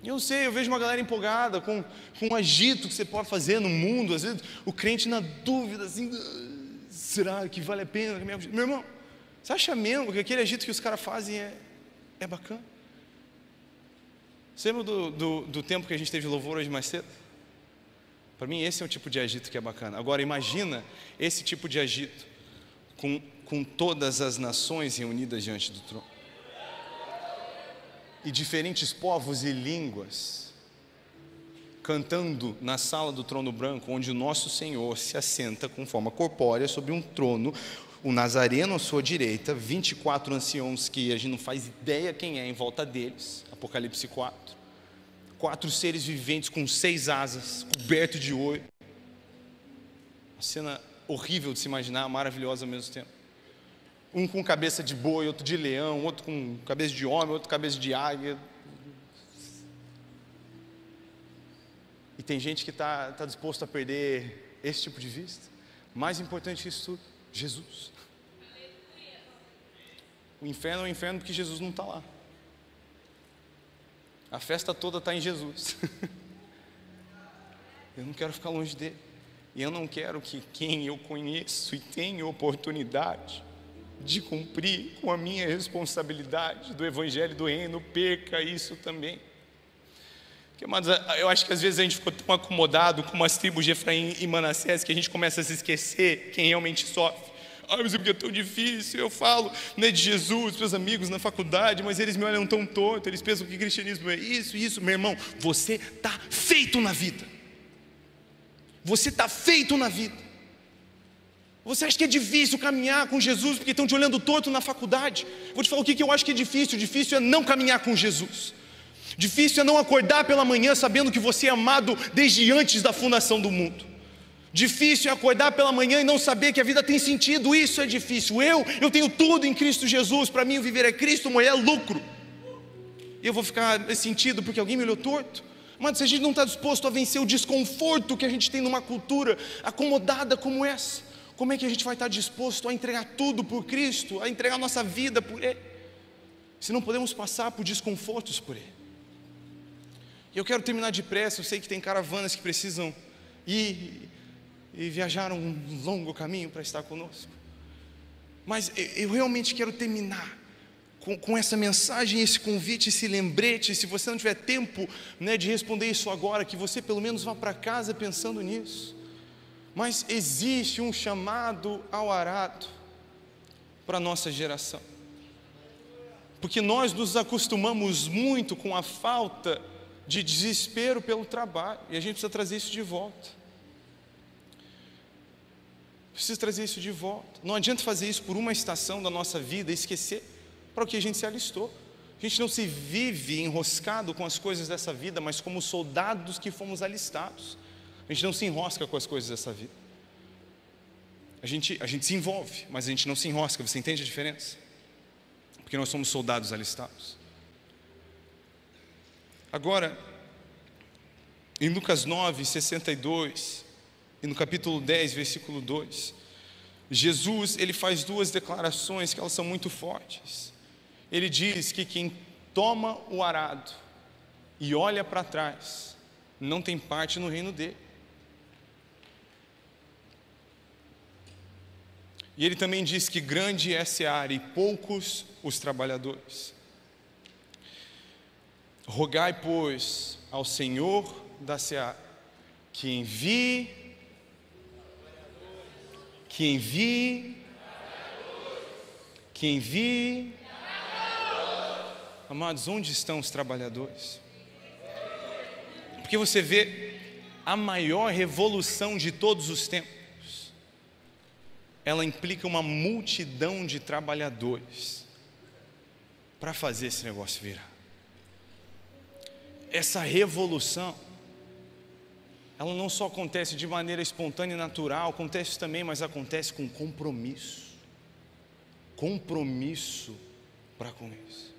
Eu sei, eu vejo uma galera empolgada com o agito que você pode fazer no mundo. Às vezes o crente na dúvida, assim, será que vale a pena? Meu irmão, você acha mesmo que aquele agito que os caras fazem é bacana? Você lembra do tempo que a gente teve louvor hoje mais cedo? Para mim esse é o tipo de agito que é bacana. Agora imagina esse tipo de agito com todas as nações reunidas diante do trono. E diferentes povos e línguas cantando na sala do trono branco, onde o nosso Senhor se assenta com forma corpórea sobre um trono, o Nazareno à sua direita, 24 anciãos que a gente não faz ideia quem é em volta deles, Apocalipse 4, 4 seres viventes com 6 asas, cobertos de ouro, uma cena horrível de se imaginar, maravilhosa ao mesmo tempo. Um com cabeça de boi, outro de leão, outro com cabeça de homem, outro com cabeça de águia. E tem gente que está disposto a perder esse tipo de vista. Mais importante que isso tudo, Jesus. O inferno é o inferno porque Jesus não está lá. A festa toda está em Jesus. Eu não quero ficar longe dele. E eu não quero que quem eu conheço e tenho oportunidade de cumprir com a minha responsabilidade do Evangelho do Reino, perca isso também. Porque, amados, eu acho que às vezes a gente ficou tão acomodado com as tribos de Efraim e Manassés que a gente começa a se esquecer quem realmente sofre. Mas é porque é tão difícil, eu falo de Jesus, meus amigos na faculdade, mas eles me olham tão torto, eles pensam que cristianismo é isso, meu irmão, você está feito na vida. Você está feito na vida. Você acha que é difícil caminhar com Jesus porque estão te olhando torto na faculdade? Vou te falar o que eu acho que é difícil. Difícil é não caminhar com Jesus. Difícil é não acordar pela manhã sabendo que você é amado desde antes da fundação do mundo. Difícil é acordar pela manhã e não saber que a vida tem sentido. Isso é difícil. Eu tenho tudo em Cristo Jesus. Para mim o viver é Cristo, morrer é lucro. E eu vou ficar sentido porque alguém me olhou torto? Mas se a gente não está disposto a vencer o desconforto que a gente tem numa cultura acomodada como essa, como é que a gente vai estar disposto a entregar tudo por Cristo, a entregar nossa vida por Ele, se não podemos passar por desconfortos por Ele? E eu quero terminar depressa. Eu sei que tem caravanas que precisam ir e viajaram um longo caminho para estar conosco, mas eu realmente quero terminar com essa mensagem, esse convite, esse lembrete. Se você não tiver tempo, de responder isso agora, que você pelo menos vá para casa pensando nisso. Mas existe um chamado ao arado para a nossa geração, porque nós nos acostumamos muito com a falta de desespero pelo trabalho, e a gente precisa trazer isso de volta. Precisa trazer isso de volta. Não adianta fazer isso por uma estação da nossa vida e esquecer para o que a gente se alistou. A gente não se vive enroscado com as coisas dessa vida, mas como soldados que fomos alistados. A gente não se enrosca com as coisas dessa vida. A gente se envolve, mas a gente não se enrosca. Você entende a diferença? Porque nós somos soldados alistados. Agora, em Lucas 9, 62, e no capítulo 10, versículo 2, Jesus, ele faz duas declarações que elas são muito fortes. Ele diz que quem toma o arado e olha para trás, não tem parte no reino dele. E ele também diz que grande é a seara e poucos os trabalhadores. Rogai, pois, ao Senhor da seara, que envie que envie. Que envie. Amados, onde estão os trabalhadores? Porque você vê a maior revolução de todos os tempos, ela implica uma multidão de trabalhadores para fazer esse negócio virar. Essa revolução, ela não só acontece de maneira espontânea e natural, acontece também, mas acontece com compromisso. Compromisso para com isso.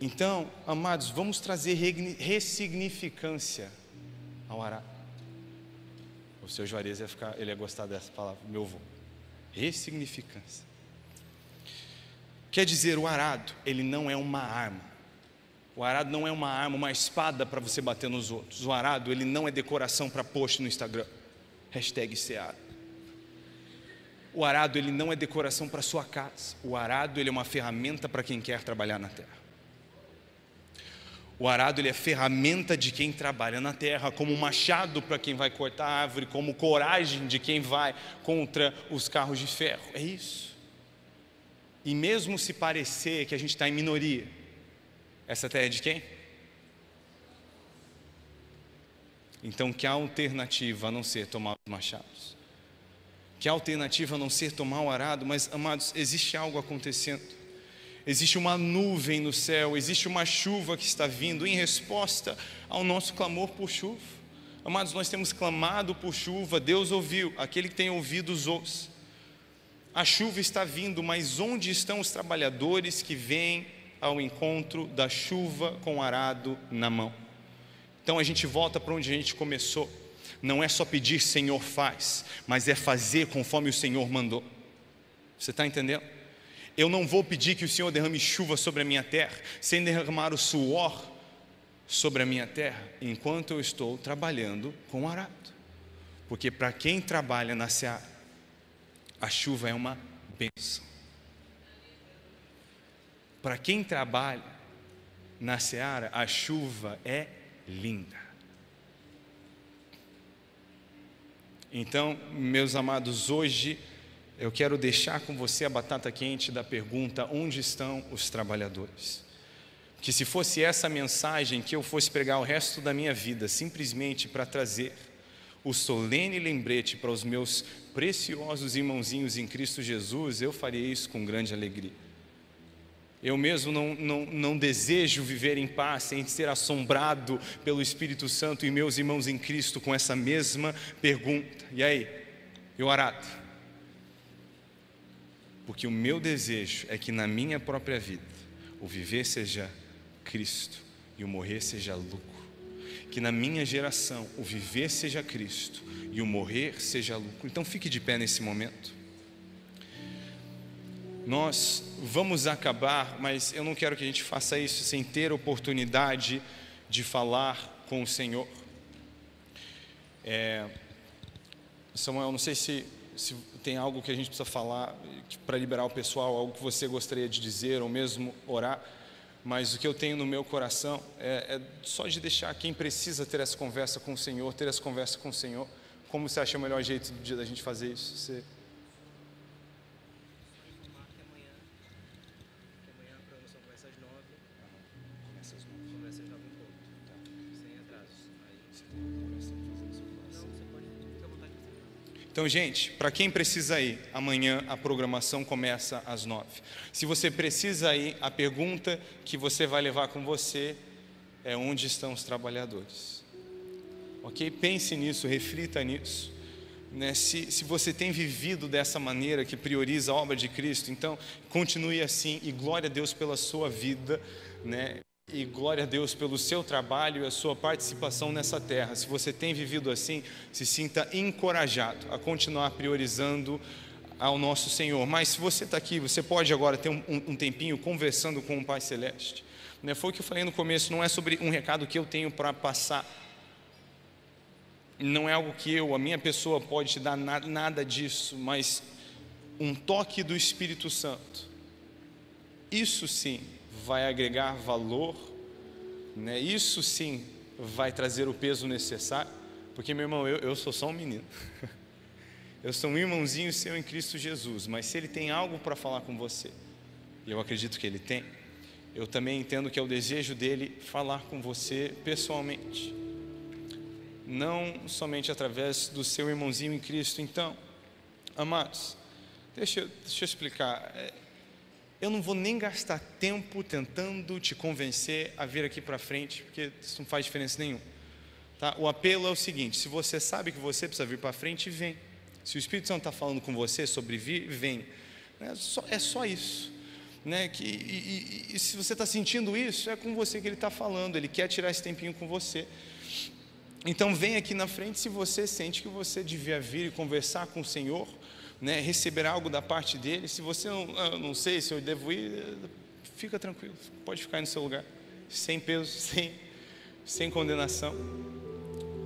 Então, amados, vamos trazer ressignificância ao arado. O seu Juarez ele ia gostar dessa palavra, meu avô. Ressignificância. Quer dizer, o arado, ele não é uma arma. O arado não é uma arma, uma espada para você bater nos outros. O arado, ele não é decoração para post no Instagram. #Seara. O arado, ele não é decoração para sua casa. O arado, ele é uma ferramenta para quem quer trabalhar na terra. O arado, ele é ferramenta de quem trabalha na terra, como um machado para quem vai cortar a árvore, como coragem de quem vai contra os carros de ferro. É isso. E mesmo se parecer que a gente está em minoria, essa terra é de quem? Então, que alternativa a não ser tomar os machados? Que alternativa a não ser tomar o arado? Mas, amados, existe algo acontecendo. Existe uma nuvem no céu, existe uma chuva que está vindo em resposta ao nosso clamor por chuva. Amados, nós temos clamado por chuva, Deus ouviu, aquele que tem ouvidos ouça. A chuva está vindo, mas onde estão os trabalhadores que vêm ao encontro da chuva com o arado na mão? Então a gente volta para onde a gente começou. Não é só pedir Senhor faz, mas é fazer conforme o Senhor mandou. Você está entendendo? Eu não vou pedir que o Senhor derrame chuva sobre a minha terra, sem derramar o suor sobre a minha terra, enquanto eu estou trabalhando com o arado. Porque para quem trabalha na seara, a chuva é uma bênção. Para quem trabalha na seara, a chuva é linda. Então, meus amados, hoje eu quero deixar com você a batata quente da pergunta: onde estão os trabalhadores? Que se fosse essa mensagem que eu fosse pregar o resto da minha vida, simplesmente para trazer o solene lembrete para os meus preciosos irmãozinhos em Cristo Jesus, eu faria isso com grande alegria. Eu mesmo não desejo viver em paz sem ser assombrado pelo Espírito Santo e meus irmãos em Cristo com essa mesma pergunta: e aí, e o arado? Porque o meu desejo é que na minha própria vida o viver seja Cristo e o morrer seja lucro. Que na minha geração o viver seja Cristo e o morrer seja lucro. Então fique de pé nesse momento. Nós vamos acabar, mas eu não quero que a gente faça isso sem ter oportunidade de falar com o Senhor. Samuel, não sei se tem algo que a gente precisa falar para liberar o pessoal, algo que você gostaria de dizer ou mesmo orar, mas o que eu tenho no meu coração é só de deixar quem precisa ter essa conversa com o Senhor, ter essa conversa com o Senhor. Como você acha o melhor jeito do dia da gente fazer isso? Você... Então, gente, para quem precisa ir, amanhã a programação começa às 9. Se você precisa ir, a pergunta que você vai levar com você é: onde estão os trabalhadores? Ok? Pense nisso, reflita nisso. Né? Se você tem vivido dessa maneira que prioriza a obra de Cristo, então continue assim, e glória a Deus pela sua vida, né? E glória a Deus pelo seu trabalho e a sua participação nessa terra. Se você tem vivido assim, se sinta encorajado a continuar priorizando ao nosso Senhor. Mas se você está aqui, você pode agora ter um tempinho conversando com o Pai Celeste. Né? Foi o que eu falei no começo, não é sobre um recado que eu tenho para passar. Não é algo que a minha pessoa pode te dar, nada disso, mas um toque do Espírito Santo. Isso sim vai agregar valor, né? Isso sim vai trazer o peso necessário, porque, meu irmão, eu sou só um menino. Eu sou um irmãozinho seu em Cristo Jesus, mas se Ele tem algo para falar com você, e eu acredito que Ele tem, eu também entendo que é o desejo dEle falar com você pessoalmente, não somente através do seu irmãozinho em Cristo. Então, amados, deixa eu explicar. Eu não vou nem gastar tempo tentando te convencer a vir aqui para frente, porque isso não faz diferença nenhuma. Tá? O apelo é o seguinte: se você sabe que você precisa vir para frente, vem. Se o Espírito Santo está falando com você sobre vir, vem. É só isso. Né? E se você está sentindo isso, é com você que Ele está falando. Ele quer tirar esse tempinho com você. Então vem aqui na frente se você sente que você devia vir e conversar com o Senhor, né? Receber algo da parte dEle. Se você não sei se eu devo ir, fica tranquilo, pode ficar aí no seu lugar, sem peso, sem condenação.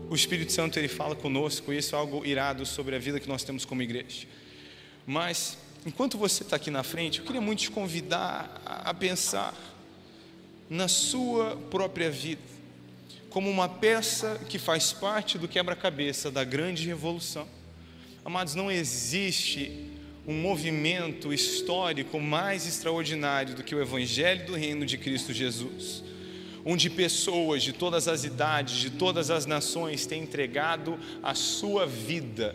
O Espírito Santo, Ele fala conosco, isso é algo irado sobre a vida que nós temos como igreja. Mas enquanto você está aqui na frente, eu queria muito te convidar a pensar na sua própria vida como uma peça que faz parte do quebra-cabeça da grande revolução. Amados, não existe um movimento histórico mais extraordinário do que o Evangelho do Reino de Cristo Jesus, onde pessoas de todas as idades, de todas as nações têm entregado a sua vida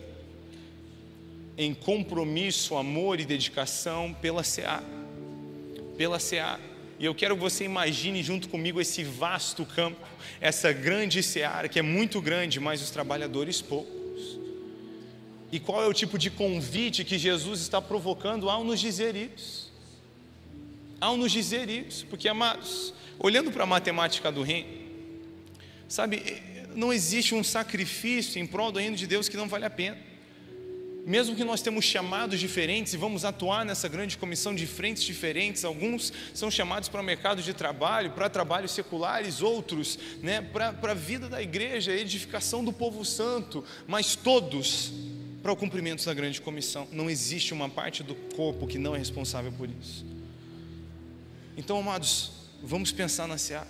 em compromisso, amor e dedicação pela Seara. E eu quero que você imagine junto comigo esse vasto campo, essa grande seara que é muito grande, mas os trabalhadores poucos. E qual é o tipo de convite que Jesus está provocando ao nos dizer isso? Porque, amados, olhando para a matemática do reino, sabe, não existe um sacrifício em prol do reino de Deus que não vale a pena. Mesmo que nós temos chamados diferentes e vamos atuar nessa grande comissão de frentes diferentes, alguns são chamados para o mercado de trabalho, para trabalhos seculares, outros, né, para a vida da igreja, a edificação do povo santo, mas todos para o cumprimento da grande comissão. Não existe uma parte do corpo que não é responsável por isso. Então, amados, vamos pensar na seara,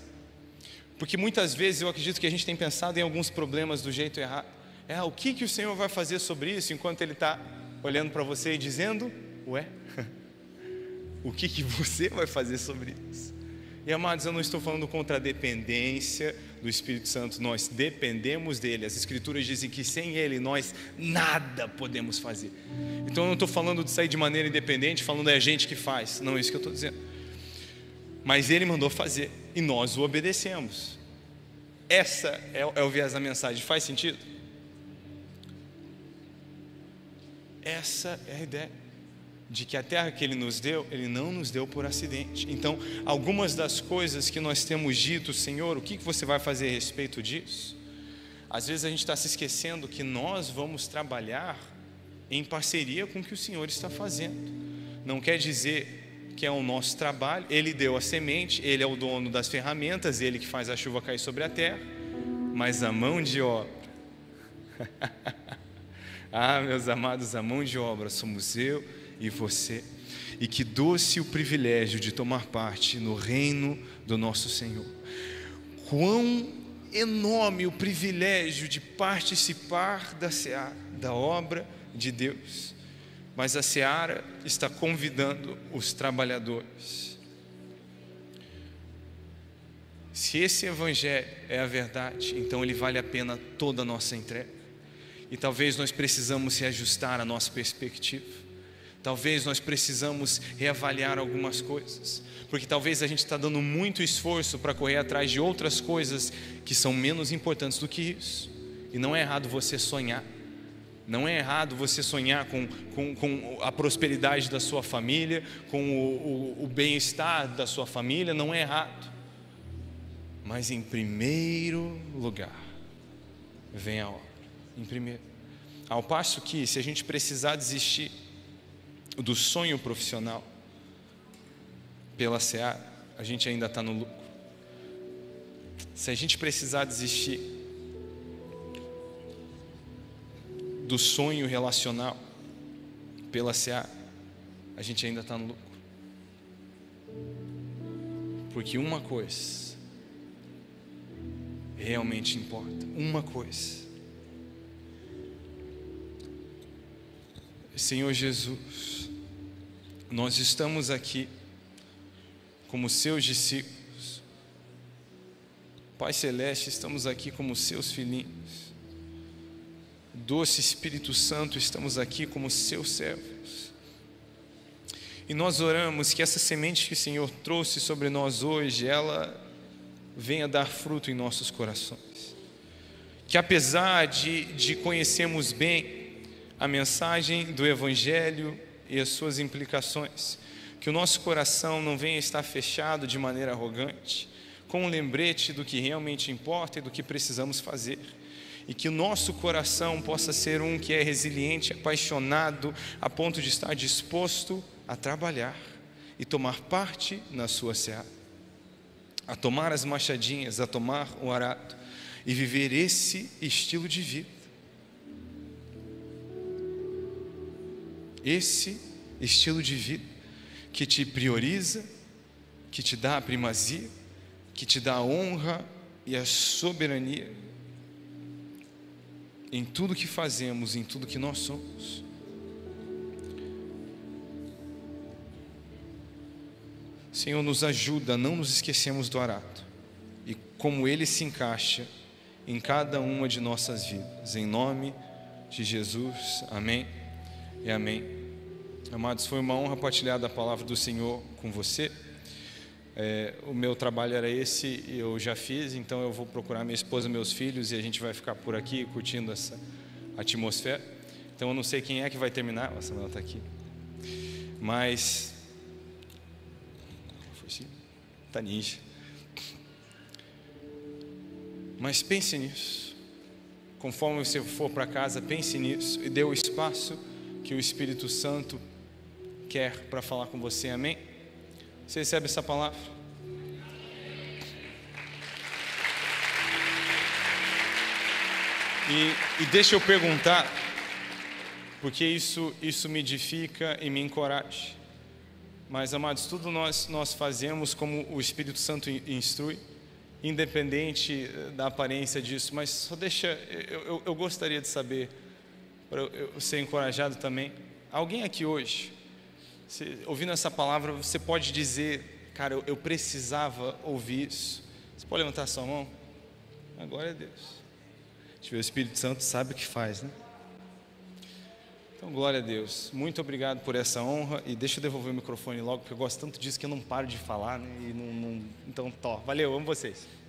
porque muitas vezes eu acredito que a gente tem pensado em alguns problemas do jeito errado. O que o Senhor vai fazer sobre isso, enquanto Ele está olhando para você e dizendo: ué, o que você vai fazer sobre isso? E, amados, eu não estou falando contra a dependência do Espírito Santo, nós dependemos dEle. As Escrituras dizem que sem Ele nós nada podemos fazer. Então eu não estou falando de sair de maneira independente, falando é a gente que faz, não é isso que eu estou dizendo. Mas Ele mandou fazer e nós o obedecemos. Essa é o viés da mensagem, faz sentido? Essa é a ideia, de que a terra que Ele nos deu, Ele não nos deu por acidente. Então, algumas das coisas que nós temos dito: Senhor, o que você vai fazer a respeito disso? Às vezes a gente está se esquecendo que nós vamos trabalhar em parceria com o que o Senhor está fazendo. Não quer dizer que é o nosso trabalho. Ele deu a semente, Ele é o dono das ferramentas, Ele que faz a chuva cair sobre a terra, mas a mão de obra meus amados, a mão de obra somos eu e você. E que doce o privilégio de tomar parte no reino do nosso Senhor. Quão enorme o privilégio de participar da seara, da obra de Deus. Mas a seara está convidando os trabalhadores. Se esse evangelho é a verdade, então ele vale a pena toda a nossa entrega. E talvez nós precisamos reajustar a nossa perspectiva. Talvez nós precisamos reavaliar algumas coisas, porque talvez a gente está dando muito esforço para correr atrás de outras coisas que são menos importantes do que isso. E não é errado você sonhar. Não é errado você sonhar com a prosperidade da sua família, com o bem-estar da sua família, não é errado. Mas em primeiro lugar, vem a obra. Em primeiro. Ao passo que, se a gente precisar desistir do sonho profissional pela seara, a gente ainda está no lucro. Se a gente precisar desistir do sonho relacional pela seara, a gente ainda está no lucro. Porque uma coisa realmente importa, uma coisa: Senhor Jesus, nós estamos aqui como seus discípulos. Pai Celeste, estamos aqui como seus filhinhos. Doce Espírito Santo, estamos aqui como seus servos. E nós oramos que essa semente que o Senhor trouxe sobre nós hoje, ela venha dar fruto em nossos corações. Que apesar de conhecermos bem a mensagem do Evangelho e as suas implicações, que o nosso coração não venha estar fechado de maneira arrogante, com um lembrete do que realmente importa e do que precisamos fazer. E que o nosso coração possa ser um que é resiliente, apaixonado, a ponto de estar disposto a trabalhar e tomar parte na sua seara, a tomar as machadinhas, a tomar o arado e viver esse estilo de vida. Esse estilo de vida que te prioriza, que te dá a primazia, que te dá a honra e a soberania em tudo que fazemos, em tudo que nós somos. Senhor, nos ajuda a não nos esquecermos do arado e como ele se encaixa em cada uma de nossas vidas. Em nome de Jesus, amém e amém. Amados, foi uma honra partilhar da palavra do Senhor com você. O meu trabalho era esse, eu já fiz, então eu vou procurar minha esposa, meus filhos, e a gente vai ficar por aqui curtindo essa atmosfera. Então eu não sei quem é que vai terminar. Nossa, ela está aqui. Mas está ninja. Mas pense nisso. Conforme você for para casa, pense nisso e dê o espaço que o Espírito Santo quer para falar com você. Amém? Você recebe essa palavra? E deixa eu perguntar, porque isso me edifica e me encoraja. Mas, amados, tudo nós fazemos como o Espírito Santo instrui, independente da aparência disso. Mas só deixa, eu gostaria de saber, para eu ser encorajado também. Alguém aqui hoje, ouvindo essa palavra, você pode dizer: cara, eu precisava ouvir isso. Você pode levantar a sua mão? Glória a Deus. Deixa eu ver, o Espírito Santo sabe o que faz, né? Então, glória a Deus. Muito obrigado por essa honra. E deixa eu devolver o microfone logo, porque eu gosto tanto disso que eu não paro de falar, né? Então, valeu, amo vocês.